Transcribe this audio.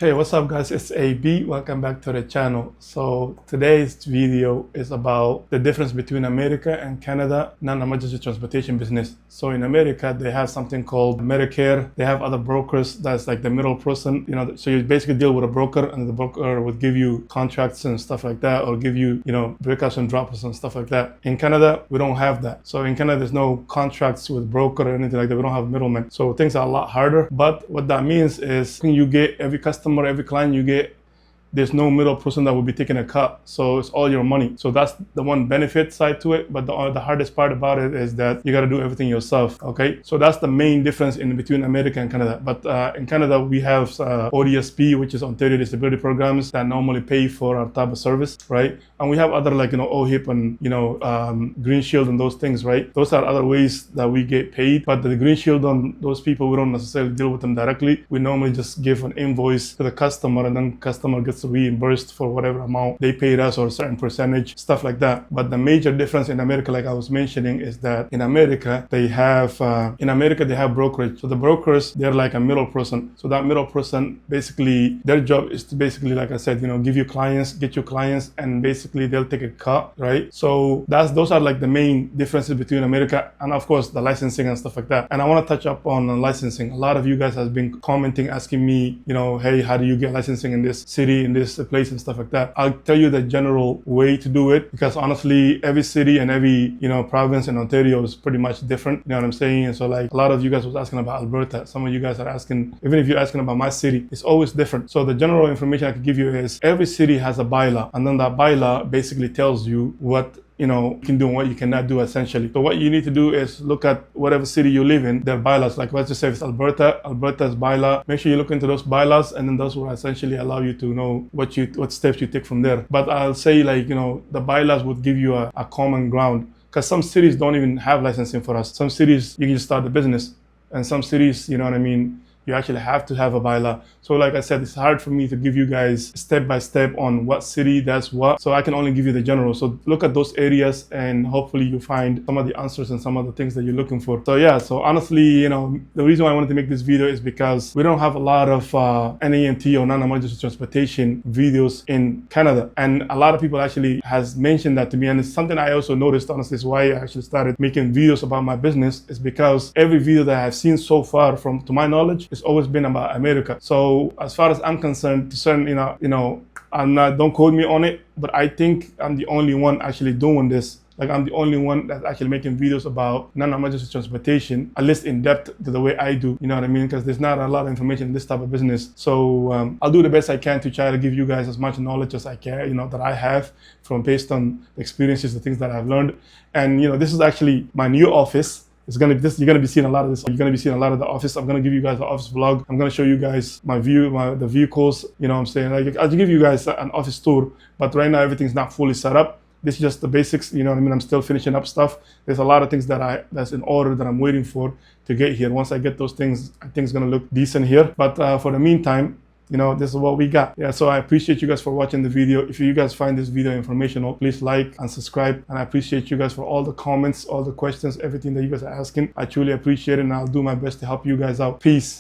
Hey, what's up guys? It's AB. Welcome back to the channel. So today's video is about the difference between America and Canada non-emergency transportation business. So in America, they have something called Medicare. They have other brokers that's like the middle person, so you basically deal with a broker and the broker would give you contracts and stuff like that, or give you, breakouts and drops and stuff like that. In Canada, we don't have that. So in Canada, there's no contracts with broker or anything like that. We don't have middlemen. So things are a lot harder. But what that means is you get every customer, every client you get, there's no middle person that will be taking a cut. So it's all your money. So that's the one benefit side to it. But the hardest part about it is that you got to do everything yourself. Okay. So that's the main difference in between America and Canada. But in Canada, we have ODSP, which is Ontario Disability Programs, that normally pay for our type of service, right? And we have other like, OHIP and, Green Shield and those things, right? Those are other ways that we get paid. But the Green Shield on those people, we don't necessarily deal with them directly. We normally just give an invoice to the customer, and then customer gets reimbursed for whatever amount they paid us or a certain percentage, stuff like that. But the major difference in America, like I was mentioning, is that in America they have brokerage. So the brokers, they're like a middle person. So that middle person, basically their job is to basically, like I said, give you clients, get you clients, and basically they'll take a cut, right? So those are like the main differences between America and of course the licensing and stuff like that. And I want to touch up on licensing. A lot of you guys have been commenting, asking me, hey, how do you get licensing in this city, in this place and stuff like that. I'll tell you the general way to do it, because honestly, every city and every, province in Ontario is pretty much different. You know what I'm saying? And so like a lot of you guys was asking about Alberta. Some of you guys are asking, even if you're asking about my city, it's always different. So the general information I can give you is every city has a bylaw, and then that bylaw basically tells you what you can do and what you cannot do, essentially. So what you need to do is look at whatever city you live in, their bylaws. Like let's just say it's Alberta's bylaw. Make sure you look into those bylaws, and then those will essentially allow you to know what steps you take from there. But I'll say like, the bylaws would give you a common ground, because some cities don't even have licensing for us. Some cities you can just start the business, and some cities, you actually have to have a bylaw. So like I said, it's hard for me to give you guys step by step on what city does what. So I can only give you the general. So look at those areas, and hopefully you find some of the answers and some of the things that you're looking for. So yeah, so honestly, the reason why I wanted to make this video is because we don't have a lot of NEMT or non-emergency transportation videos in Canada. And a lot of people actually has mentioned that to me. And it's something I also noticed, honestly, is why I actually started making videos about my business, is because every video that I've seen so far, to my knowledge, it's always been about America. So as far as I'm concerned, don't quote me on it, but I think I'm the only one actually doing this. Like I'm the only one that's actually making videos about non-emergency transportation, at least in depth to the way I do, you know what I mean? Because there's not a lot of information in this type of business. So I'll do the best I can to try to give you guys as much knowledge as I can, that I have based on the experiences, the things that I've learned. And, this is actually my new office. You're gonna be seeing a lot of this. You're gonna be seeing a lot of the office. I'm gonna give you guys the office vlog. I'm gonna show you guys the vehicles. You know what I'm saying? Like I'll give you guys an office tour, but right now everything's not fully set up. This is just the basics. You know what I mean? I'm still finishing up stuff. There's a lot of things that's in order that I'm waiting for to get here. Once I get those things, I think it's gonna look decent here. But for the meantime, this is what we got. Yeah, so I appreciate you guys for watching the video. If you guys find this video informational, please like and subscribe. And I appreciate you guys for all the comments, all the questions, everything that you guys are asking. I truly appreciate it, and I'll do my best to help you guys out. Peace.